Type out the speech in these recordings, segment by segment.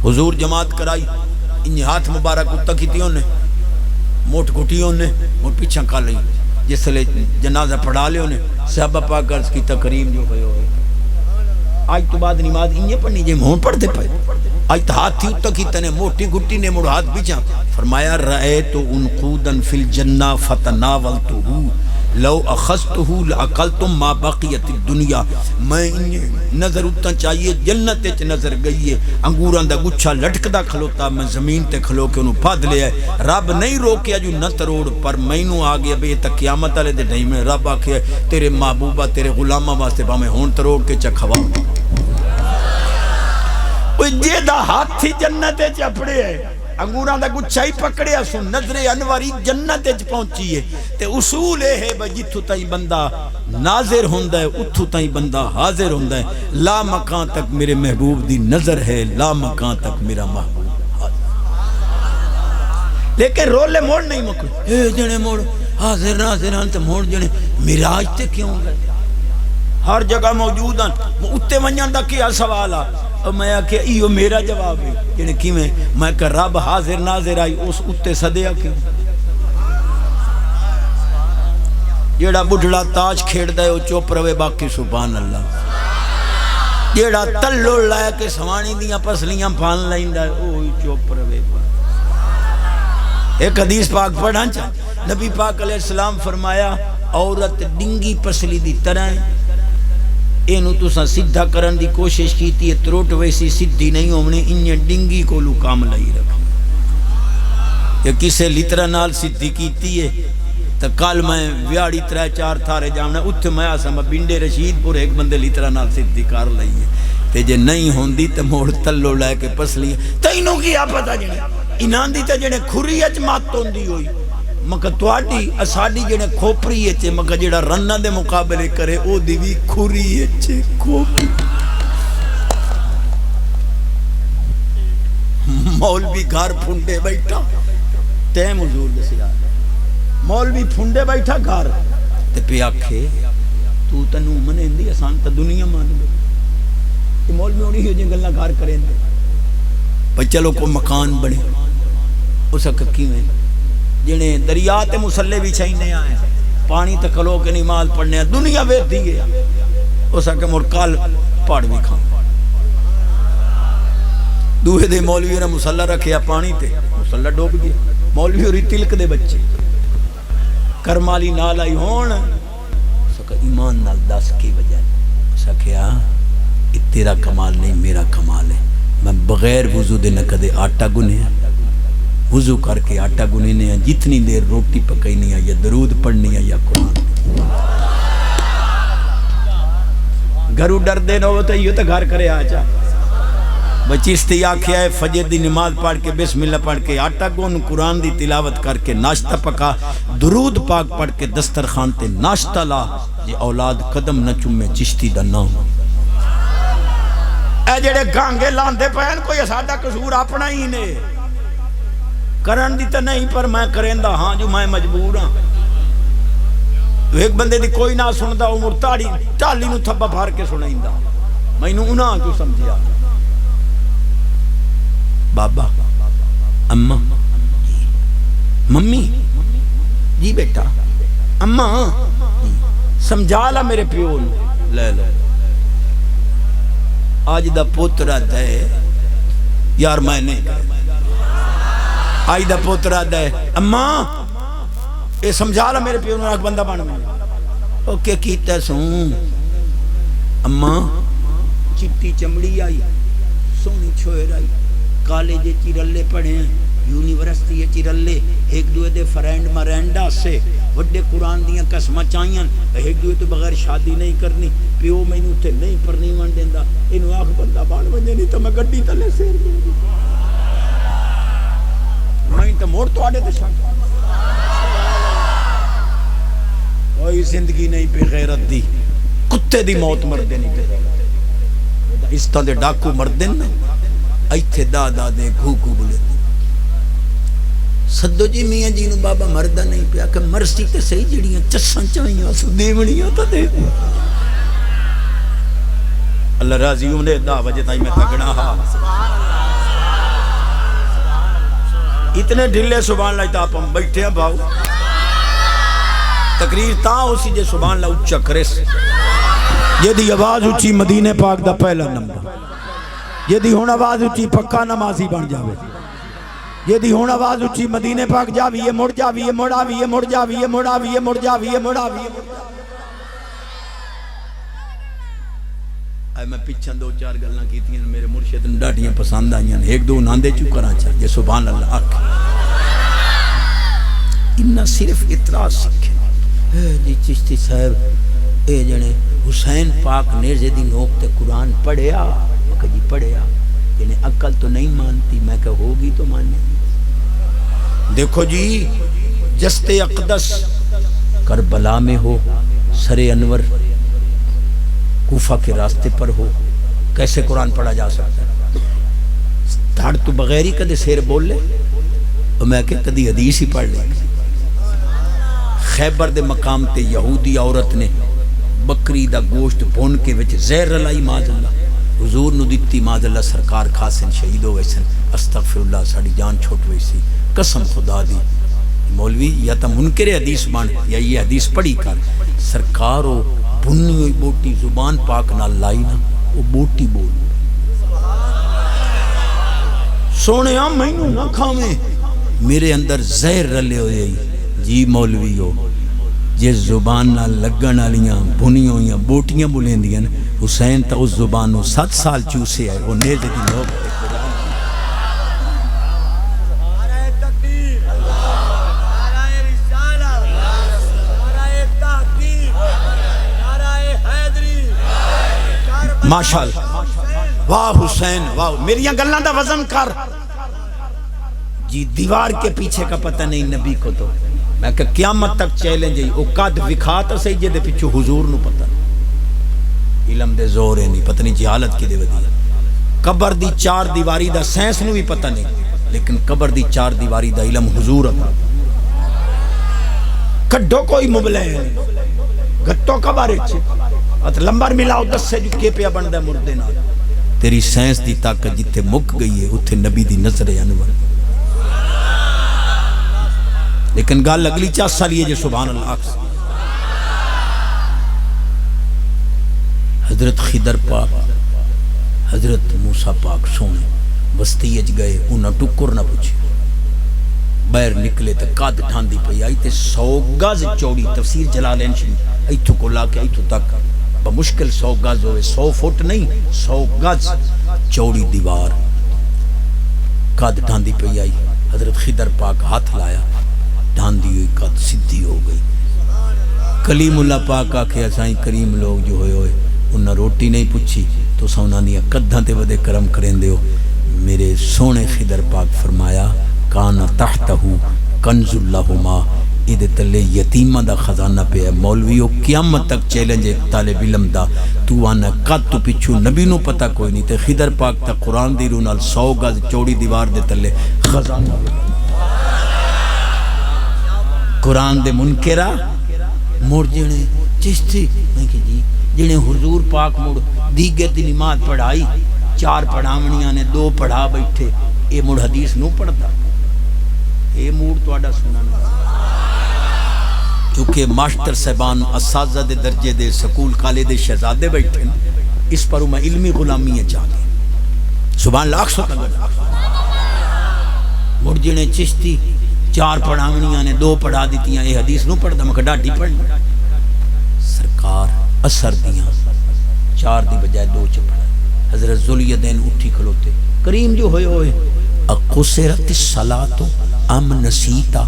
حضور جماعت کرائی، انہیں ہاتھ مبارک اتہ کیتیوں نے، موٹ گھٹیوں نے، موٹ پیچھا کھا لئی، جس لئے جنازہ پڑھا لے انہیں صحابہ پاک عرض کی تکریم جو ہوئے آج تو بعد نماز انہیں پڑھنی جائے مہون پڑھ دے پائے آج تو ہاتھ تھی اتہ کیتا نے موٹی گھٹی نے موڑ ہاتھ پیچھا فرمایا رأیت انقودا فی الجنہ فتناولتہو لو اخذتہو لعقلتم ما بقیت الدنیا میں انہیں نظر اتنا چاہیے جنت اچ نظر گئی ہے انگوران دا گچھا لٹکدا کھلوتا میں زمین تے کھلو کے انہوں پھاد لے آئے رب نہیں روکیا جو نہ تروڑ پر مینوں آگیا بے تا قیامت آلے دے ڈھائی میں رب آکھے تیرے محبوبہ تیرے غلامہ واسطے پا میں ہون تروڑ کے چکھوا جے دا ہاتھ تھی جنت چپڑے ہے انگوراں دا گچھا ہی پکڑے سن نظر انواری جنت پہنچی ہے تے اصول ہے بھئی جتھو تائیں بندہ ناظر ہوندہ ہے اتھو تائیں بندہ حاضر ہوندہ ہے لا مکان تک میرے محبوب دی نظر ہے لا مکان تک میرا محبوب حاضر لیکن رولے موڑ نہیں مکڑ اے جنے موڑ حاضر ناظر ہاں تے موڑ جنے مراج تے کیوں گئے ہر جگہ موجود ہیں اتے ونجن دا کیا سوال آ اور میں کہ ایو میرا جواب ہے یعنی کی میں کہ رب حاضر ناظر آئی اس اتے صدیہ کیوں جیڑا بڑھڑا تاج کھیڑ دائے وہ چوپ روے باقی سبحان اللہ جیڑا تلو لائے کہ سوانی دیاں پسلیاں پھان لائن دائے اوہی چوپ روے ایک حدیث پاک پڑھا چاہ نبی پاک علیہ السلام فرمایا عورت ڈنگی پسلی دی طرح ہے اینو تسا سدھا کرن دی کوشش کیتی ہے تروٹ ویسی سدھی نہیں ہونے انہیں ڈنگی کو لو کام لائی رکھ یا کسے لترہ نال سدھی کیتی ہے تا کال میں ویاڑی ترہ چار تھارے جامنا اتھے میں آسا میں بنڈے رشید پور ایک بندے لترہ نال سدھی کار لائی ہے تے جے نہیں ہوندی تے موڑ تلو لائے کے پسلی ہے تا انہوں کی آپ پتا جنے انہاں دی تا جنے کھری اچ مات ہوندی ہوئی مکہ تواڈی اساڈی جڑے کھوپری اچ مکہ جڑا رنہ دے مقابلے کرے او دی وی کھوری اچ کھوپری مولوی گھر پھنڈے بیٹھا ٹائم حضور دے سیا مولوی پھنڈے بیٹھا گھر تے پہ آکھے تو تنو منیندی آسان تا دنیا مان دے کہ مولوی ہونی ہو جن گلنا گھر کریں دے بھئی چلو کو مکان بڑے اسا ککی میں جنہیں دریات مسلح بھی چاہینے آئے پانی تکلو کے نماز پڑھنے ہیں دنیا بیت دیئے اسا کہ مرکال پاڑ بھی کھاں دوہے دے مولوی نے مسلح رکھیا پانی تے مسلح ڈوب گیا مولوی اور تلک دے بچے کرمالی نال آئی ہون اسا کہ ایمان نال دس کی وجہ اسا کہا تیرا کمال نہیں میرا کمال ہے میں بغیر وضو دے نہ کدے آٹا گنے ہیں وضو کر کے آٹا گنینے ہیں جتنی دیر روٹی پکینی ہے یا درود پڑھنی ہے یا قرآن گھرو ڈر دینا ہو تو یہ تو گھر کرے آجا بچیستی آکھیا ہے فجر دی نماز پڑھ کے بسم اللہ پڑھ کے آٹا گن قرآن دی تلاوت کر کے ناشتہ پکا درود پاک پڑھ کے دسترخوان تے ناشتہ لا یہ اولاد قدم نہ چومے چشتی دا نام اے جڑے گانگے لاندے پہن کوئی ساڈا قصور اپنا ہی نے کرن دی تا نہیں پر میں کریں دا ہاں جو میں مجبور ہاں ایک بندے دی کوئی نہ سندا عمر ٹالی نو تھبا بھار کے سنائیں دا میں نو انہاں جو سمجھیا بابا اماں ممی جی بیٹا اماں سمجھا لا میرے پیو نو لے لو آج دا پوترہ دے یار میں نہیں آئی دا پوترہ دے اماں اے سمجھا لا میرے پیو نو ایک بندہ بان میں اوکے کیتا سوں اماں چٹی چمڑی آئی سونی چھوئر آئی کالج چیرلے پڑھے ہیں یونیورسٹی چیرلے ایک دوے دے فرینڈ مرینڈا سے وڈے قرآن دیاں قسمہ چاہیاں ایک دوے تو بغیر شادی نہیں کرنی پیو میں انہوں تے نہیں پرنی ون دیندہ انہوں آخ بندہ بان بنجے نہیں تو میں گڑی تلے سیر دے دی میں تو موڑ تو آڑے دے شاک کوئی زندگی نہیں پہ غیرت دی کتے دی موت مردے نہیں پہ غیرت اس طرح دے ڈاکو مردن نا ایتھے دادا دے گھو گھو بلے صدو جی میاں جی نو بابا مردہ نہیں پیا کہ مرسی تے صحیح جڑیاں چساں چاہیاں سو دیونیاں تا دے اللہ راضی ہوں نے دا وجہ تائی میں تگڑا ہاں اتنے ڈھلے سبحان اللہ تا ہم بیٹھے ہیں بھاؤ تقریر تا اسی جے سبحان اللہ اچھا کرس یہ دی آواز اچھی مدینہ پاک دا پہلا نمبر یہ دی ہون آواز اچھی پکا نمازی بن جاوے یہ دی ہون آواز اچھی مدینہ پاک جاوی یہ مڑ جاوی یہ مڑ آوی یہ مڑ جاوی یہ مڑ آوی یہ مڑ جاوی یہ مڑ آوی میں پچھن دو چار گلنا کیتی ہیں میرے مرشد ڈاٹیاں پسند آئیں ایک دو ناندے چکران چاہیے سبحان اللہ آکھ انہا صرف اطراز سکھیں جی چشتی صاحب اے جنے حسین پاک نیرزے دی نوک تے قرآن پڑھیا کہ جی پڑھیا یعنی عقل تو نہیں مانتی میں کہ ہوگی تو ماننے دیکھو جی جست اقدس کربلا میں ہو سر انور کوفہ کے راستے پر ہو کیسے قرآن پڑھا جا سکتا ہے دھڑ تو بغیری کدے سیر بول لے اور میں کہ کدی حدیث ہی پڑھ لے خیبر دے مقام تے یہودی عورت نے بکری دا گوشت بھون کے وچ زہر رلائی ماذ اللہ حضور نو دیتی ماذ اللہ سرکار کھاسن شہید ہو ویسن استغفر اللہ ساڑی جان چھوٹ ویسی قسم خدا دی مولوی یا تا منکر حدیث مان یا یہ حدیث پڑھی کر سرکار ہو بھنی ہوئی بوٹی زبان پاک نہ لائی نا وہ بوٹی بول سونے ہم مہینوں نہ کھاویں میرے اندر زہر رلے ہوئے جی مولوی ہو جس زبان نہ لگن والیاں بھنی ہوئیاں بوٹیاں بولیں دیاں حسین تا اس زبان نو 7 سال چوسے آئے وہ نیزے دی لوگ ماشاءاللہ واہ حسین واہ میری گلاں دا وزن کر جی دیوار کے پیچھے کا پتہ نہیں نبی کو تو میں کہ قیامت تک چیلنج ہے او قد وکھاتا صحیح جے دے پیچھے حضور نو پتہ علم دے زور ہے نہیں پتہ نہیں جہالت کی دے ودی قبر دی 4 دیواری دا سائنس نو بھی پتہ نہیں لیکن قبر دی 4 دیواری دا علم حضور عطا کڈو کوئی مبلے گتو کا بارے چھے ات لمبر ملاؤ 10 سے جو کے پیا بندہ مردے نہ تیری سائنس دی طاقت جتے مک گئی ہے اتھے نبی دی نظر انور لیکن گال اگلی 4 سال یہ جو سبحان اللہ حضرت خضر پاک حضرت موسیٰ پاک سونے بستی اج گئے انہاں ٹکر نہ پوچھے بیر نکلے تا قد ٹھاندی پئی آئی تے 100 گز چوڑی تفسیر جلالین شریف ایتھو کو لا کے ایتھو تک بمشکل 100 گز ہوئے 100 فٹ نہیں 100 گز چوڑی دیوار قد ٹھاندی پئی آئی حضرت خضر پاک ہاتھ لایا ڈھاندی ہوئی قد سدھی ہو گئی کلیم اللہ پاک آکھے اسائیں کریم لوگ جو ہوئے انہاں روٹی نہیں پوچھی تو سونا دیا قدھاں تے ودے کرم کریں دیو میرے سونے خضر پاک فرمایا کانا تحتہ کنز اللہما ادھے تلے یتیمہ دا خزانہ پہ ہے مولویو قیامت تک چیلنج ایک طالب علم دا تو آنا قد تو پچھو نبی نو پتہ کوئی نہیں تے خضر پاک تا قرآن دی رونال 100 گز چوڑی دیوار دے تلے خزانہ قرآن دے منکرہ مڑ جنے چشتی میں کہ جی جنے حضور پاک مڑ دیگر دی نماز پڑھائی 4 پڑھاونیاں نے 2 پڑھا بیٹھے اے مڑ حدیث نو پڑھتا اے موڑ تو آڈا سنا نہیں چونکہ ماشتر صاحبان اساتذہ دے درجے دے سکول کالے دے شہزادے بیٹھے اس پر میں علمی غلامی ہے چاہتے سبحان اللہ اکسو تک مڑ جنے چشتی 4 پڑھاونیاں نے 2 پڑھا دیتیاں اے حدیث نو پڑھتا میں کہا ڈاٹی پڑھنا سرکار اثر دیاں 4 دی بجائے 2 چپڑا حضرت ذوالدین اٹھی کھلوتے کریم جو ہوئے اقصرت الصلاۃ ام نسیتا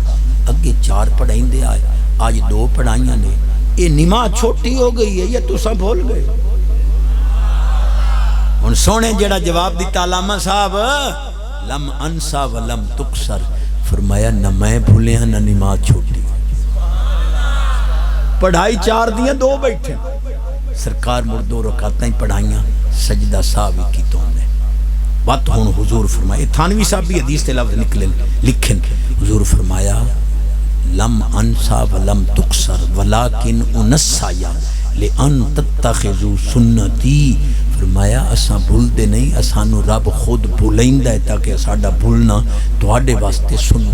اگے 4 پڑھائیں دے آئے آج 2 پڑھائیاں نے یہ نماز چھوٹی ہو گئی ہے یہ تو سب بھول گئے ان سونے جڑا جواب دیتا علامہ صاحب لم انسا ولم تقصر فرمایا نہ میں بھولے ہیں نہ نماز چھوٹی پڑھائی 4 دیاں 2 بیٹھے سرکار مردو رکعتیں پڑھائیاں سجدہ صاحبی کی تو نے بات ہون حضور فرمایا تھانوی صاحب بھی حدیث تے لفظ لکھن حضور فرمایا لم انسا ولم تقصر ولیکن انسایا لئن تتخذوا سنتی فرمایا اساں بھولتے نہیں، اسانو رب خود بھولیندا ہے تاکہ ساڈا بھولنا تواڈے واسطے سنو